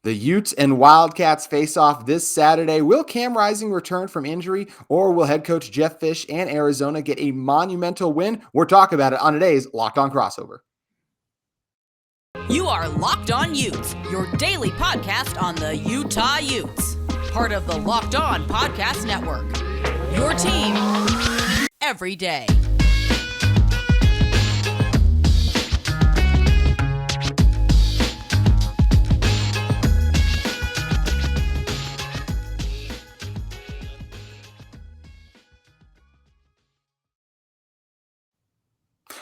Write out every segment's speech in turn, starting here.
The Utes and Wildcats face off this Saturday. Will Cam Rising return from injury, or will head coach Jeff Fish and Arizona get a monumental win? We're talking about it on today's Locked On Crossover. You are Locked On Utes, your daily podcast on the Utah Utes. Part of the Locked On Podcast Network. Your team every day.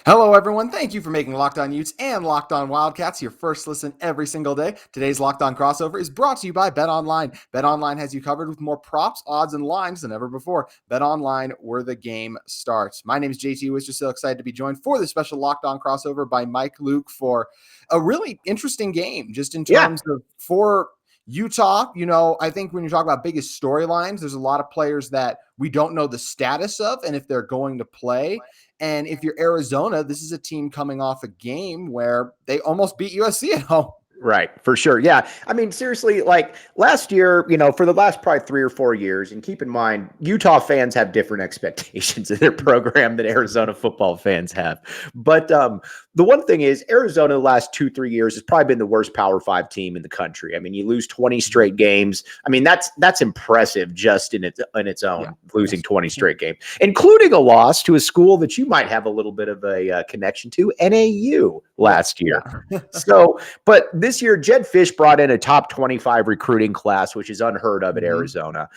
Hello, everyone. Thank you for making Locked On Utes and Locked On Wildcats your first listen every single day. Today's Locked On Crossover is brought to you by BetOnline. BetOnline has you covered with more props, odds, and lines than ever before. BetOnline, where the game starts. My name is JT Wistrcill, excited to be joined for this special Locked On Crossover by Mike Luke for a really interesting game, just in terms of for Utah. You know, I think when you talk about biggest storylines, there's a lot of players that we don't know the status of and if they're going to play. And if you're Arizona, this is a team coming off a game where they almost beat USC at home. Right, for sure. Yeah. I mean, seriously, like last year, for the last probably 3 or 4 years, and keep in mind, Utah fans have different expectations of their program than Arizona football fans have. But the one thing is, Arizona the last 2-3 years has probably been the worst Power 5 team in the country. I mean, you lose 20 straight games. I mean, that's impressive just in its own, losing 20 straight games, including a loss to a school that you might have a little bit of a connection to, NAU, last year. So, but this year, Jed Fish brought in a top 25 recruiting class, which is unheard of at Arizona.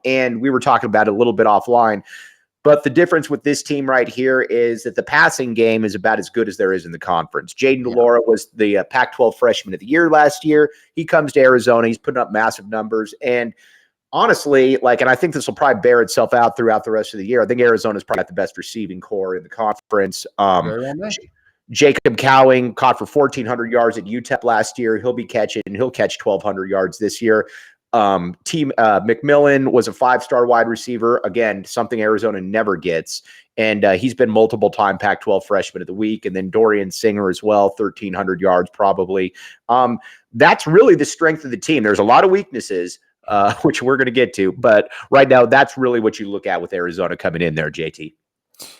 And we were talking about it a little bit offline. But the difference with this team right here is that the passing game is about as good as there is in the conference. Jayden De Laura was the Pac-12 Freshman of the Year last year. He comes to Arizona. He's putting up massive numbers. And honestly, and I think this will probably bear itself out throughout the rest of the year. I think Arizona's probably got the best receiving core in the conference. Jacob Cowing caught for 1,400 yards at UTEP last year. He'll catch 1,200 yards this year. McMillan was a 5-star wide receiver. Again, something Arizona never gets. And he's been multiple-time Pac-12 Freshman of the Week. And then Dorian Singer as well, 1,300 yards probably. That's really the strength of the team. There's a lot of weaknesses, which we're going to get to. But right now, that's really what you look at with Arizona coming in there, JT.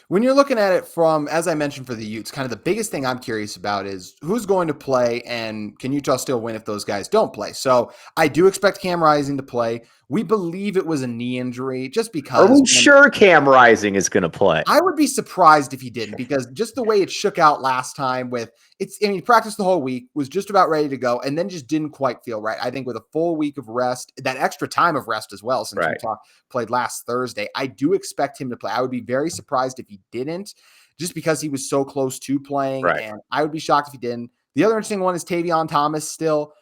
When you're looking at it from, as I mentioned for the Utes, kind of the biggest thing I'm curious about is who's going to play and can Utah still win if those guys don't play? So I do expect Cam Rising to play. We believe it was a knee injury just because. Are we sure Cam Rising is going to play? I would be surprised if he didn't, because just the way it shook out last time he practiced the whole week, was just about ready to go, and then just didn't quite feel right. I think with a full week of rest, that extra time of rest as well, since Utah played last Thursday, I do expect him to play. I would be very surprised if he didn't, just because he was so close to playing, and I would be shocked if he didn't. The other interesting one is Tavion Thomas still.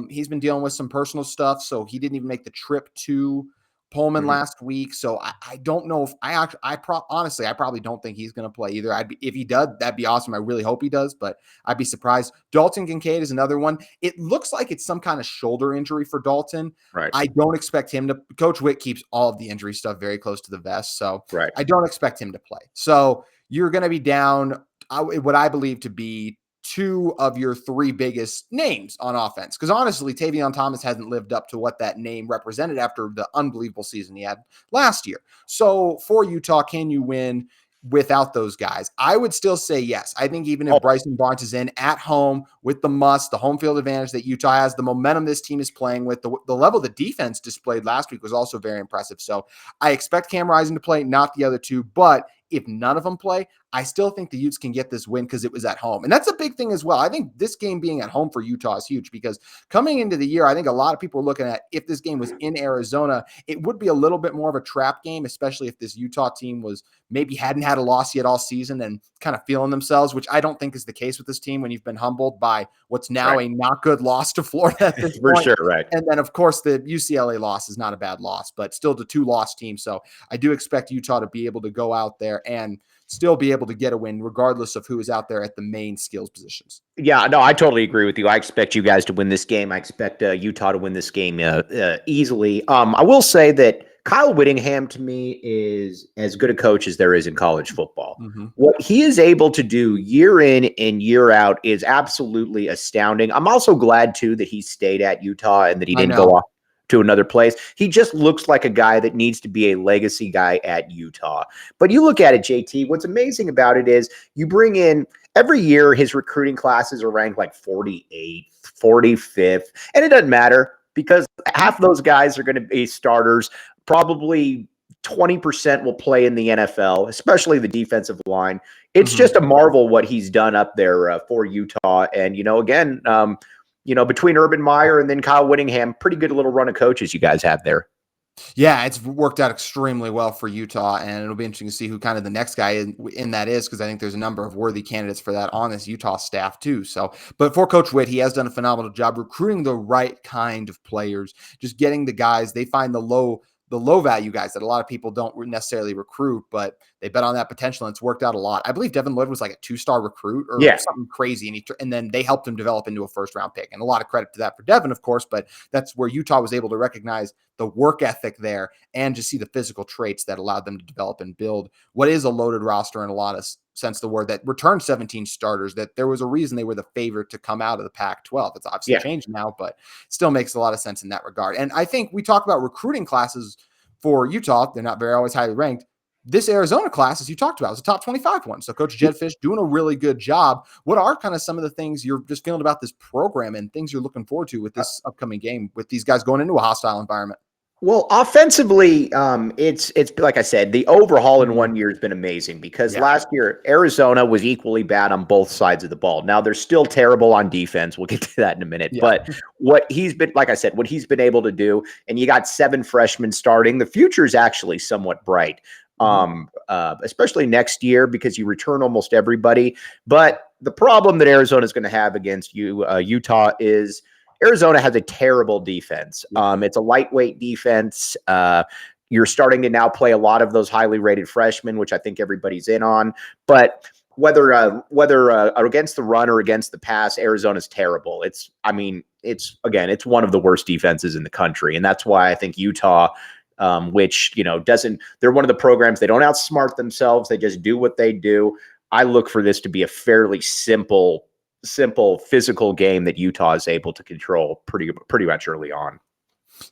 He's been dealing with some personal stuff, so he didn't even make the trip to Pullman last week. So I don't know if honestly, I probably don't think he's going to play either. If he does, that'd be awesome. I really hope he does, but I'd be surprised. Dalton Kincaid is another one. It looks like it's some kind of shoulder injury for Dalton. I don't expect him to. Coach Witt keeps all of the injury stuff very close to the vest, so I don't expect him to play. So you're going to be down what I believe to be 2 of your 3 biggest names on offense. Because honestly, Tavion Thomas hasn't lived up to what that name represented after the unbelievable season he had last year. So for Utah, can you win without those guys? I would still say yes. I think even if Bryson Barnes is in at home with the home field advantage that Utah has, the momentum this team is playing with, the level the defense displayed last week was also very impressive. So I expect Cam Rising to play, not the other 2, but if none of them play, I still think the Utes can get this win because it was at home. And that's a big thing as well. I think this game being at home for Utah is huge, because coming into the year, I think a lot of people are looking at, if this game was in Arizona, it would be a little bit more of a trap game, especially if this Utah team hadn't had a loss yet all season and kind of feeling themselves, which I don't think is the case with this team when you've been humbled by what's now a not good loss to Florida at this for point. Sure. And then, of course, the UCLA loss is not a bad loss, but still the 2-loss team. So I do expect Utah to be able to go out there and still be able to get a win regardless of who is out there at the main skills positions. Yeah, no, I totally agree with you. I expect you guys to win this game. I expect Utah to win this game easily. I will say that Kyle Whittingham to me is as good a coach as there is in college football. Mm-hmm. What he is able to do year in and year out is absolutely astounding. I'm also glad too that he stayed at Utah and that he didn't go off to another place. He just looks like a guy that needs to be a legacy guy at Utah. But you look at it, JT, what's amazing about it is you bring in every year his recruiting classes are ranked like 48th, 45th, and it doesn't matter because half of those guys are going to be starters. Probably 20% will play in the NFL, especially the defensive line. It's just a marvel what he's done up there for Utah. And, again, between Urban Meyer and then Kyle Whittingham, pretty good little run of coaches you guys have there. Yeah, it's worked out extremely well for Utah, and it'll be interesting to see who kind of the next guy in that is, because I think there's a number of worthy candidates for that on this Utah staff too. So, but for Coach Witt, he has done a phenomenal job recruiting the right kind of players, just getting the guys. They find the low value guys that a lot of people don't necessarily recruit, but they bet on that potential, and it's worked out a lot. I believe Devin Lloyd was like a 2-star recruit or something crazy, and then they helped him develop into a first-round pick. And a lot of credit to that for Devin, of course, but that's where Utah was able to recognize the work ethic there and just see the physical traits that allowed them to develop and build what is a loaded roster in a lot of sense of the word, that returned 17 starters, that there was a reason they were the favorite to come out of the Pac-12. It's obviously changed now, but still makes a lot of sense in that regard. And I think we talk about recruiting classes for Utah. They're not very always highly ranked. This Arizona class, as you talked about, was a top 25 one. So Coach Jedd Fisch doing a really good job. What are kind of some of the things you're just feeling about this program and things you're looking forward to with this upcoming game with these guys going into a hostile environment? Well, offensively, it's like I said, the overhaul in 1 year has been amazing because last year Arizona was equally bad on both sides of the ball. Now they're still terrible on defense. We'll get to that in a minute. But what he's been, like I said, what he's been able to do, and you got 7 freshmen starting, the future is actually somewhat bright, especially next year because you return almost everybody. But the problem that Arizona is going to have against Utah is Arizona has a terrible defense. It's a lightweight defense. You're starting to now play a lot of those highly rated freshmen, which I think everybody's in on. But whether against the run or against the pass, Arizona's terrible. It's one of the worst defenses in the country. And that's why I think Utah, which, they're one of the programs, they don't outsmart themselves. They just do what they do. I look for this to be a fairly simple physical game that Utah is able to control pretty much early on.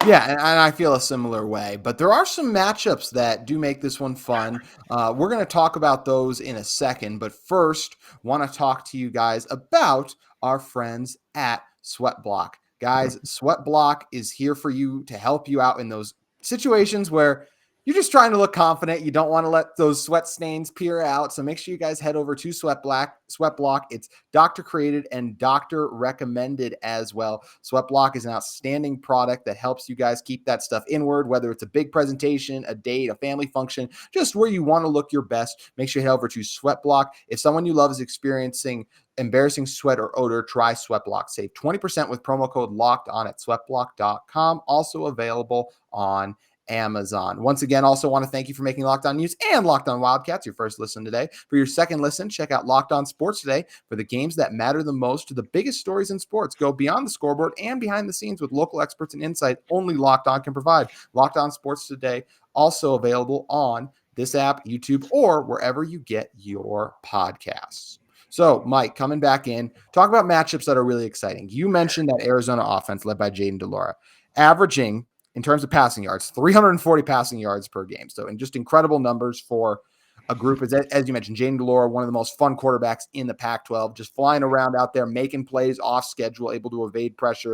Yeah, and I feel a similar way, but there are some matchups that do make this one fun. We're going to talk about those in a second, but first, want to talk to you guys about our friends at SweatBlock. Guys, SweatBlock is here for you to help you out in those situations where you're just trying to look confident. You don't want to let those sweat stains peer out. So make sure you guys head over to SweatBlock. It's doctor created and doctor recommended as well. SweatBlock is an outstanding product that helps you guys keep that stuff inward, whether it's a big presentation, a date, a family function, just where you want to look your best. Make sure you head over to SweatBlock. If someone you love is experiencing embarrassing sweat or odor, try SweatBlock. Save 20% with promo code locked on at sweatblock.com. Also available on Amazon. Once again, also want to thank you for making Locked On Utes and Locked On Wildcats your first listen today. For your second listen, check out Locked On Sports Today for the games that matter the most to the biggest stories in sports. Go beyond the scoreboard and behind the scenes with local experts and insight only Locked On can provide. Locked On Sports Today, also available on this app, YouTube, or wherever you get your podcasts. So, Mike, coming back in, talk about matchups that are really exciting. You mentioned that Arizona offense led by Jayden De Laura, averaging, in terms of passing yards, 340 passing yards per game. So, and just incredible numbers for a group, as you mentioned, Jayden De Laura, one of the most fun quarterbacks in the Pac-12, just flying around out there, making plays off schedule, able to evade pressure,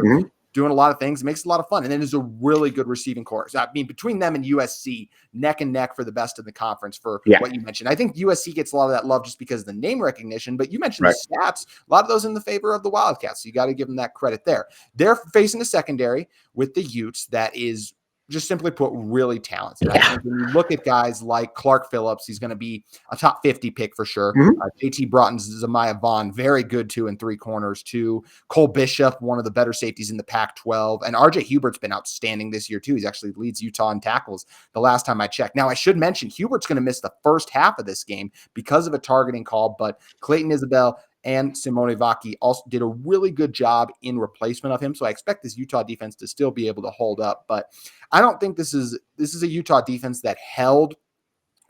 doing a lot of things. It makes it a lot of fun. And then there's a really good receiving core. So, I mean, between them and USC, neck and neck for the best in the conference for what you mentioned. I think USC gets a lot of that love just because of the name recognition, but you mentioned the stats, a lot of those in the favor of the Wildcats. So you got to give them that credit there. They're facing a secondary with the Utes that is, just simply put, really talented. I think when you look at guys like Clark Phillips, he's going to be a top 50 pick for sure. JT Broughton's Zamiah Vaughn, very good 2 and 3 corners too. Cole Bishop, one of the better safeties in the Pac-12. And RJ Hubert's been outstanding this year too. He's actually leads Utah in tackles the last time I checked. Now, I should mention Hubert's going to miss the first half of this game because of a targeting call, but Clayton Isabel and Simone Vaki also did a really good job in replacement of him. So I expect this Utah defense to still be able to hold up, but I don't think this is a Utah defense that held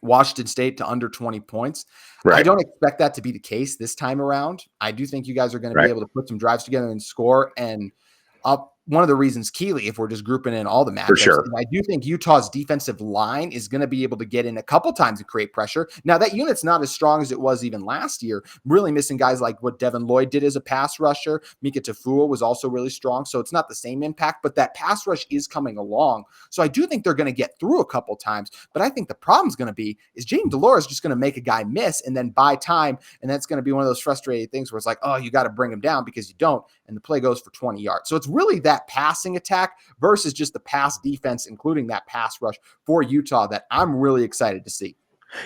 Washington State to under 20 points. Right. I don't expect that to be the case this time around. I do think you guys are going to be able to put some drives together and score. And one of the reasons, Keely, if we're just grouping in all the matchups, sure. I do think Utah's defensive line is going to be able to get in a couple times and create pressure. Now, that unit's not as strong as it was even last year, really missing guys like what Devin Lloyd did as a pass rusher. Mika Tafua was also really strong, so it's not the same impact, but that pass rush is coming along. So I do think they're going to get through a couple times, but I think the problem's going to be is Jayden De Laura is just going to make a guy miss and then buy time, and that's going to be one of those frustrating things where it's like, oh, you got to bring him down because you don't, and the play goes for 20 yards. So it's really that passing attack versus just the pass defense, including that pass rush for Utah, that I'm really excited to see.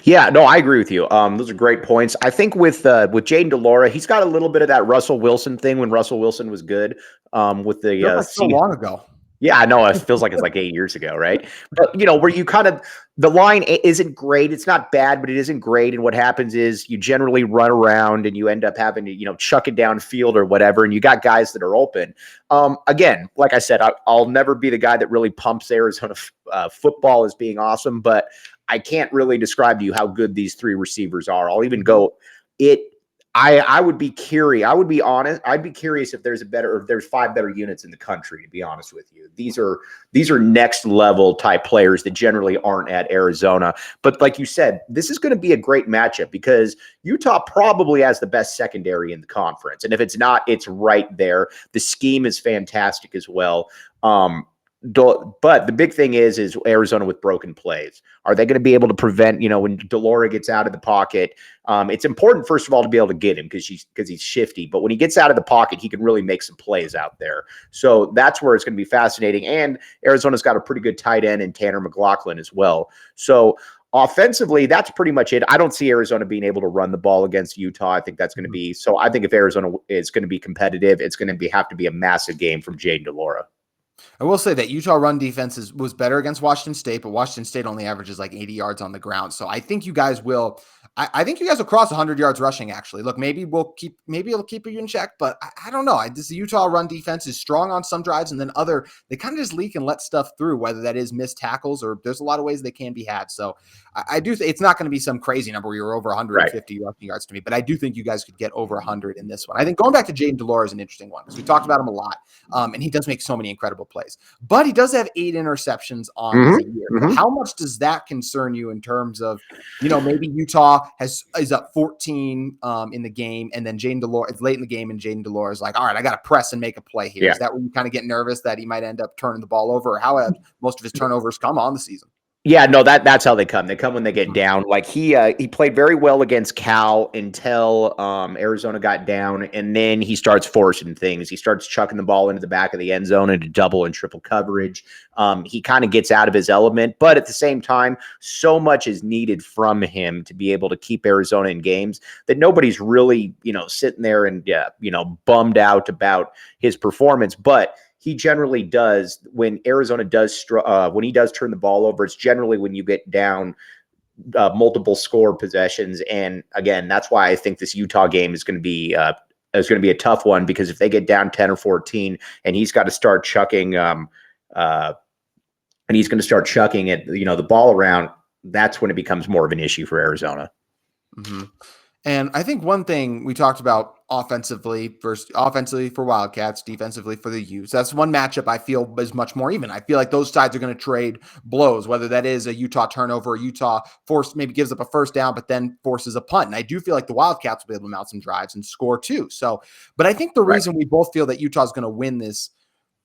Yeah, no, I agree with you. Those are great points. I think with Jayden De Laura, he's got a little bit of that Russell Wilson thing when Russell Wilson was good. With the so long ago. Yeah, I know. It feels like it's like 8 years ago, right? But, where you kind of – the line isn't great. It's not bad, but it isn't great. And what happens is you generally run around and you end up having to, chuck it downfield or whatever, and you got guys that are open. Again, like I said, I'll never be the guy that really pumps Arizona football as being awesome, but I can't really describe to you how good these three receivers are. I'll even go I would be curious. I would be honest. I'd be curious if there's there's 5 better units in the country, to be honest with you. These are next level type players that generally aren't at Arizona. But like you said, this is going to be a great matchup because Utah probably has the best secondary in the conference. And if it's not, it's right there. The scheme is fantastic as well. But the big thing is Arizona with broken plays. Are they going to be able to prevent, when De Laura gets out of the pocket? It's important, first of all, to be able to get him because he's shifty. But when he gets out of the pocket, he can really make some plays out there. So that's where it's going to be fascinating. And Arizona's got a pretty good tight end in Tanner McLaughlin as well. So offensively, that's pretty much it. I don't see Arizona being able to run the ball against Utah. I think that's going to be – so I think if Arizona is going to be competitive, it's going to have to be a massive game from Jayden De Laura. I will say that Utah run defense was better against Washington State, but Washington State only averages like 80 yards on the ground. So I think you guys will. I think you guys will cross 100 yards rushing. Actually, look, maybe it'll keep you in check, but I don't know. This Utah run defense is strong on some drives, and then they kind of just leak and let stuff through. Whether that is missed tackles or there's a lot of ways they can be had. So I do. It's not going to be some crazy number where you're over 150 rushing yards to me, but I do think you guys could get over 100 in this one. I think going back to Jayden De Laura is an interesting one because we talked about him a lot, and he does make so many incredible plays. But he does have 8 interceptions on the year. Mm-hmm. How much does that concern you in terms of, maybe Utah is up 14 in the game, and then Jayden De Laura, it's late in the game, and Jayden De Laura is like, all right, I got to press and make a play here. Yeah. Is that where you kind of get nervous that he might end up turning the ball over, or how have most of his turnovers come on the season? Yeah, no, that's how they come. They come when they get down. Like he played very well against Cal until Arizona got down, and then he starts forcing things. He starts chucking the ball into the back of the end zone into double and triple coverage. He kind of gets out of his element, but at the same time, so much is needed from him to be able to keep Arizona in games that nobody's really, sitting there and bummed out about his performance, but he generally does when Arizona does when he does turn the ball over. It's generally when you get down multiple score possessions, and again, that's why I think this Utah game is going to be a tough one because if they get down 10 or 14, and he's got to start chucking, the ball around, that's when it becomes more of an issue for Arizona. Mm-hmm. And I think one thing we talked about offensively for Wildcats, defensively for the Utes. That's one matchup I feel is much more even. I feel like those sides are going to trade blows, whether that is a Utah turnover, or Utah maybe gives up a first down, but then forces a punt. And I do feel like the Wildcats will be able to mount some drives and score too. So, but I think the reason we both feel that Utah is going to win this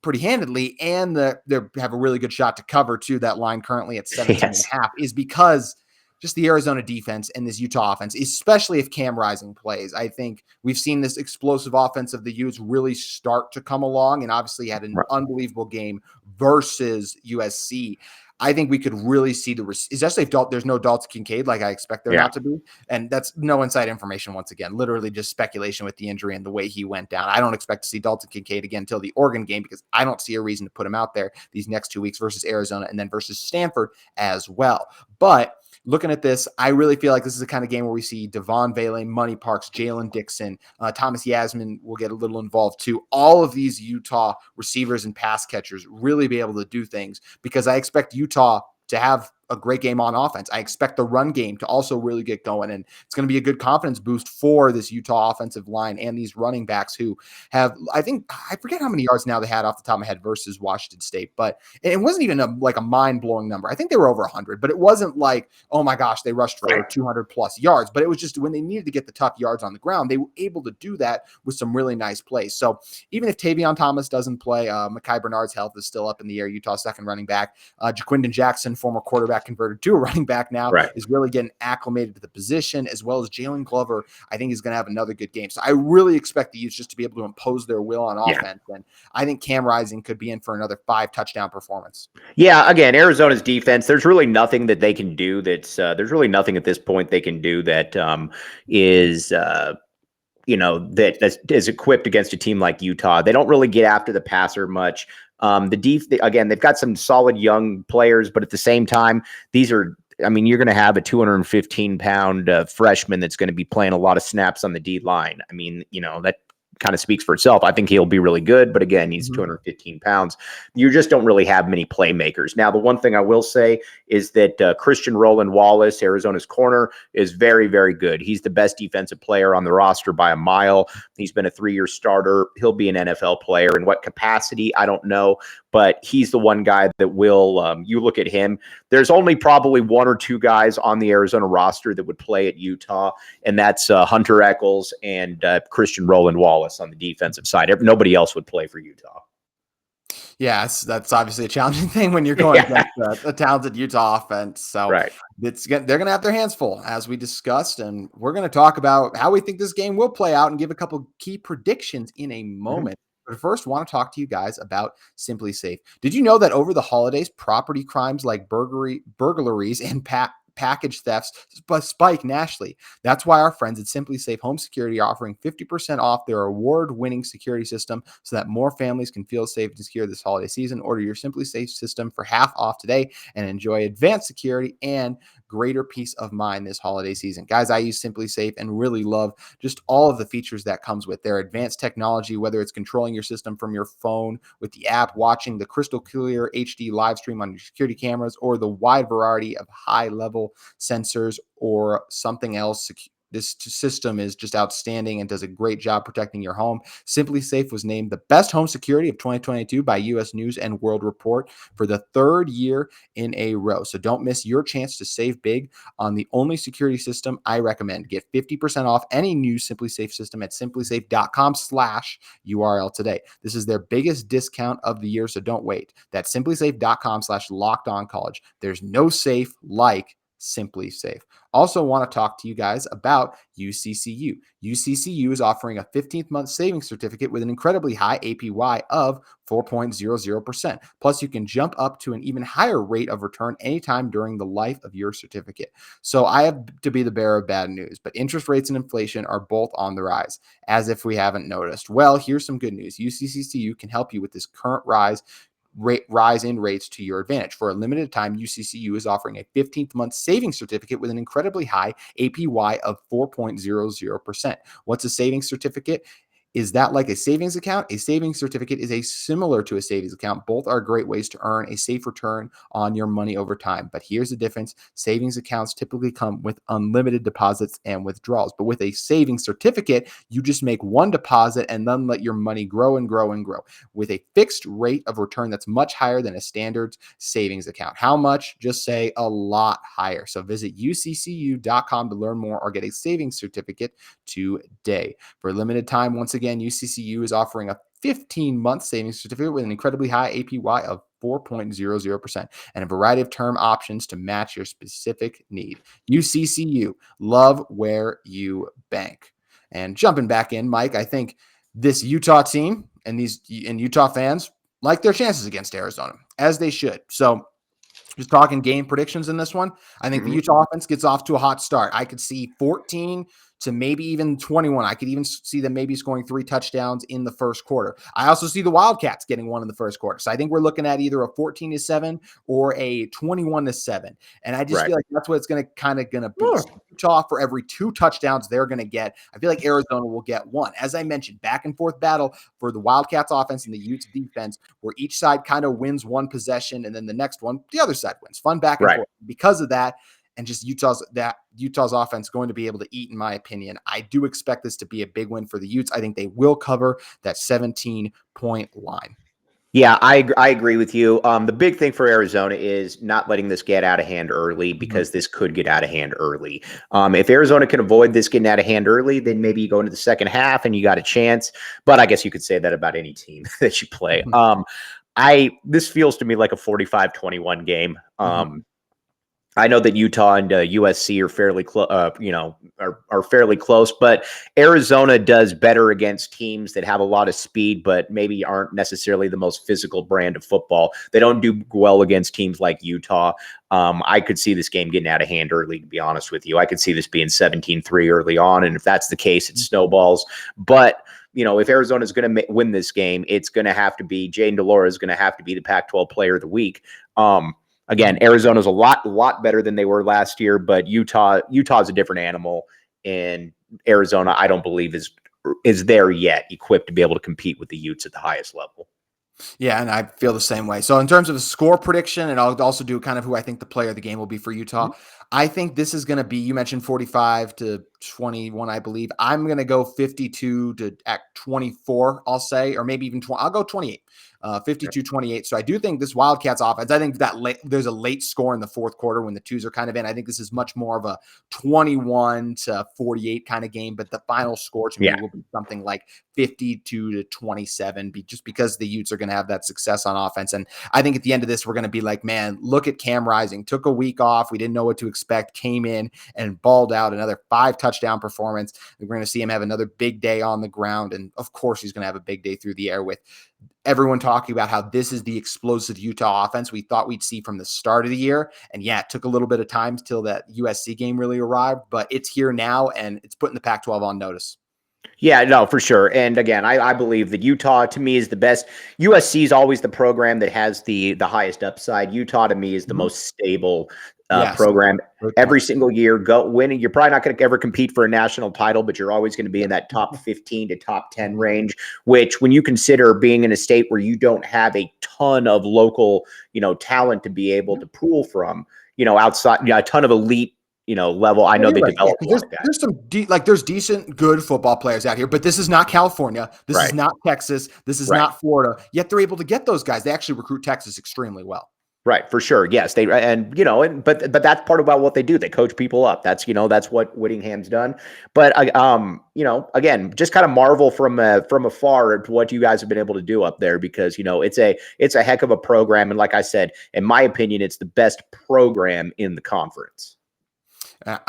pretty handedly, and they have a really good shot to cover too, that line currently at 17.5 is because just the Arizona defense and this Utah offense, especially if Cam Rising plays. I think we've seen this explosive offense of the Utes really start to come along, and obviously had an unbelievable game versus USC. I think we could really see especially if there's no Dalton Kincaid like I expect there not to be. And that's no inside information once again, literally just speculation with the injury and the way he went down. I don't expect to see Dalton Kincaid again until the Oregon game because I don't see a reason to put him out there these next 2 weeks versus Arizona and then versus Stanford as well. But looking at this, I really feel like this is the kind of game where we see Devon Vele, Money Parks, Jalen Dixon, Thomas Yasmin will get a little involved too. All of these Utah receivers and pass catchers really be able to do things, because I expect Utah to have a great game on offense. I expect the run game to also really get going, and it's going to be a good confidence boost for this Utah offensive line and these running backs who have, I forget how many yards now they had off the top of my head versus Washington State, but it wasn't even a mind-blowing number. I think they were over 100, but it wasn't like, oh my gosh, they rushed for 200 plus yards, but it was just when they needed to get the tough yards on the ground, they were able to do that with some really nice plays. So even if Tavion Thomas doesn't play, Mekhi Bernard's health is still up in the air. Utah's second running back, Jaquindon Jackson, former quarterback converted to a running back now, is really getting acclimated to the position, as well as Jalen Glover, I think, is going to have another good game. So I really expect the Utes just to be able to impose their will on offense. And I think Cam Rising could be in for another 5 touchdown performance. Yeah, again, Arizona's defense, there's really nothing that they can do there's really nothing at this point they can do that is that is equipped against a team like Utah. They don't really get after the passer much. Again, they've got some solid young players, but at the same time, you're going to have a 215-pound freshman that's going to be playing a lot of snaps on the D line. That kind of speaks for itself. I think he'll be really good, but again, he's 215 pounds. You just don't really have many playmakers. Now, the one thing I will say is that Christian Roland Wallace, Arizona's corner, is very, very good. He's the best defensive player on the roster by a mile. He's been a 3-year starter. He'll be an NFL player. In what capacity, I don't know, but he's the one guy that will, you look at him, there's only probably 1 or 2 guys on the Arizona roster that would play at Utah, and that's Hunter Echols and Christian Roland Wallace on the defensive side. Nobody else would play for Utah. Yeah, that's obviously a challenging thing when you're going against a talented Utah offense. So they're going to have their hands full, as we discussed, and we're going to talk about how we think this game will play out and give a couple key predictions in a moment. But first, I want to talk to you guys about SimpliSafe. Did you know that over the holidays, property crimes like burglaries and package thefts spike nationally? That's why our friends at SimpliSafe Home Security are offering 50% off their award-winning security system so that more families can feel safe and secure this holiday season. Order your SimpliSafe system for half off today and enjoy advanced security and greater peace of mind this holiday season. Guys, I use SimpliSafe and really love just all of the features that comes with their advanced technology, whether it's controlling your system from your phone with the app, watching the crystal clear HD live stream on your security cameras, or the wide variety of high-level sensors or something else. This system is just outstanding and does a great job protecting your home. SimpliSafe was named the best home security of 2022 by U.S. News and World Report for the 3rd year in a row. So don't miss your chance to save big on the only security system I recommend. Get 50% off any new SimpliSafe system at simplisafe.com/URL today. This is their biggest discount of the year, so don't wait. That's simplisafe.com/lockedoncollege. There's no safe like SimpliSafe. Also want to talk to you guys about UCCU. UCCU is offering a 15th month savings certificate with an incredibly high APY of 4.00%. Plus, you can jump up to an even higher rate of return anytime during the life of your certificate. So I have to be the bearer of bad news, but interest rates and inflation are both on the rise, as if we haven't noticed. Well, here's some good news. UCCU can help you with this current rise in rates to your advantage. For a limited time, UCCU is offering a 15th month savings certificate with an incredibly high APY of 4.00%. What's a savings certificate? Is that like a savings account? A savings certificate is similar to a savings account. Both are great ways to earn a safe return on your money over time. But here's the difference. Savings accounts typically come with unlimited deposits and withdrawals. But with a savings certificate, you just make one deposit and then let your money grow and grow and grow with a fixed rate of return that's much higher than a standard savings account. How much? Just say a lot higher. So visit uccu.com to learn more or get a savings certificate today. For a limited time, once again, UCCU is offering a 15-month savings certificate with an incredibly high APY of 4.00% and a variety of term options to match your specific need. UCCU, love where you bank. And jumping back in, Mike, I think this Utah team and Utah fans like their chances against Arizona, as they should. So just talking game predictions in this one, I think the Utah offense gets off to a hot start. I could see 14 to maybe even 21. I could even see them maybe scoring 3 touchdowns in the first quarter. I also see the Wildcats getting one in the first quarter. So I think we're looking at either a 14-7 or a 21-7. And I just feel like that's what it's going to be. So Utah, for every 2 touchdowns they're going to get, I feel like Arizona will get 1. As I mentioned, back and forth battle for the Wildcats offense and the Utes defense, where each side kind of wins one possession and then the next one, the other side wins. Fun back and forth. Because of that, and just Utah's offense going to be able to eat, in my opinion. I do expect this to be a big win for the Utes. I think they will cover that 17-point line. Yeah, I agree with you. The big thing for Arizona is not letting this get out of hand early, because this could get out of hand early. If Arizona can avoid this getting out of hand early, then maybe you go into the second half and you got a chance. But I guess you could say that about any team that you play. This feels to me like a 45-21 game. I know that Utah and USC are fairly close, are fairly close, but Arizona does better against teams that have a lot of speed, but maybe aren't necessarily the most physical brand of football. They don't do well against teams like Utah. I could see this game getting out of hand early, to be honest with you. I could see this being 17-3 early on, and if that's the case, it snowballs. But if Arizona is going to win this game, it's going to have to be Jayden De Laura is going to have to be the Pac-12 Player of the Week. Again, Arizona's a lot better than they were last year, but Utah's a different animal, and Arizona, I don't believe is there yet equipped to be able to compete with the Utes at the highest level. Yeah, and I feel the same way. So in terms of a score prediction, and I'll also do kind of who I think the player of the game will be for Utah. I think this is going to be, you mentioned 45-21, I believe. I'm going to go 52-24, I'll say, or maybe even 20. I'll go 28. 52-28. So I do think this Wildcats offense, I think that there's a late score in the fourth quarter when the twos are kind of in. I think this is much more of a 21-48 kind of game, but the final score to me will be something like 52-27, just because the Utes are going to have that success on offense. And I think at the end of this, we're going to be like, man, look at Cam Rising. Took a week off. We didn't know what to expect. Came in and balled out another 5 touchdown performance. We're going to see him have another big day on the ground. And of course, he's going to have a big day through the air with everyone talking about how this is the explosive Utah offense we thought we'd see from the start of the year. And yeah, it took a little bit of time till that USC game really arrived, but it's here now and it's putting the Pac-12 on notice. Yeah, no, for sure. And again, I believe that Utah to me is the best. USC is always the program that has the highest upside. Utah to me is the most stable program. Every single year, go winning. You're probably not going to ever compete for a national title, but you're always going to be in that top 15 to top 10 range, which when you consider being in a state where you don't have a ton of local, talent to be able to pool from, outside, a ton of elite level. I know they develop. There's some there's decent, good football players out here, but this is not California. This is not Texas. This is not Florida. Yet they're able to get those guys. They actually recruit Texas extremely well. Right, for sure. Yes, but that's part about what they do. They coach people up. That's what Whittingham's done. But again, just kind of marvel from afar at what you guys have been able to do up there, because it's a heck of a program, and like I said, in my opinion, it's the best program in the conference.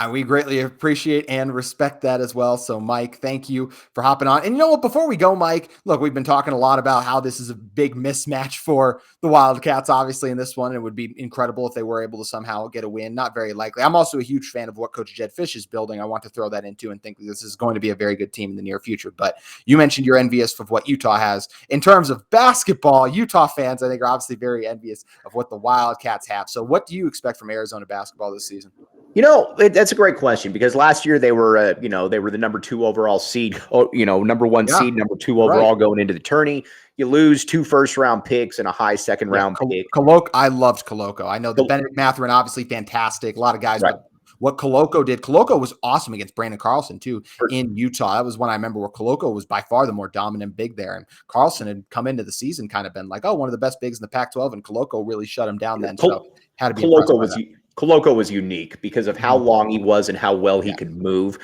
We greatly appreciate and respect that as well. So, Mike, thank you for hopping on. And you know what? Before we go, Mike, look, we've been talking a lot about how this is a big mismatch for the Wildcats, obviously, in this one. It would be incredible if they were able to somehow get a win. Not very likely. I'm also a huge fan of what Coach Jed Fish is building. I want to throw that into and think that this is going to be a very good team in the near future. But you mentioned you're envious of what Utah has. In terms of basketball, Utah fans, I think, are obviously very envious of what the Wildcats have. So what do you expect from Arizona basketball this season? That's a great question, because last year they were, they were the number 2 overall seed, number 1 seed, number 2 overall going into the tourney. You lose 2 first-round picks and a high second-round pick. I loved Koloko. I know the Benedict Mathurin, obviously fantastic. A lot of guys, but what Koloko did, Koloko was awesome against Brandon Carlson too in Utah. That was when I remember where Koloko was by far the more dominant big there. And Carlson had come into the season kind of been like, one of the best bigs in the Pac-12, and Koloko really shut him down then. So had to be Koloko was unique because of how long he was and how well he could move.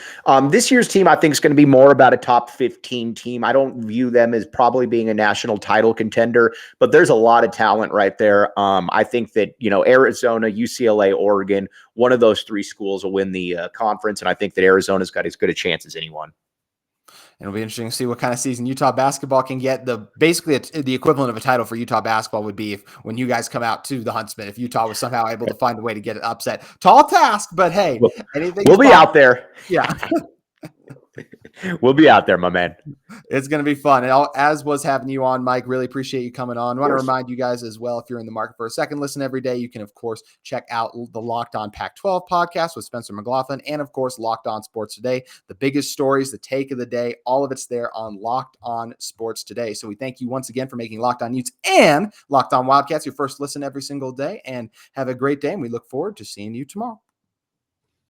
This year's team, I think, is going to be more about a top 15 team. I don't view them as probably being a national title contender, but there's a lot of talent right there. I think that, Arizona, UCLA, Oregon, one of those 3 schools will win the conference, and I think that Arizona's got as good a chance as anyone. It'll be interesting to see what kind of season Utah basketball can get. Basically the equivalent of a title for Utah basketball would be when you guys come out to the Huntsman, if Utah was somehow able to find a way to get it upset. Tall task, but hey, we'll be out there. Yeah. We'll be out there, my man. It's going to be fun. And as was having you on, Mike, really appreciate you coming on. I want to remind you guys as well, if you're in the market for a second listen every day, you can, of course, check out the Locked On Pac-12 podcast with Spencer McLaughlin and, of course, Locked On Sports Today. The biggest stories, the take of the day, all of it's there on Locked On Sports Today. So we thank you once again for making Locked On Utes and Locked On Wildcats your first listen every single day. And have a great day. And we look forward to seeing you tomorrow.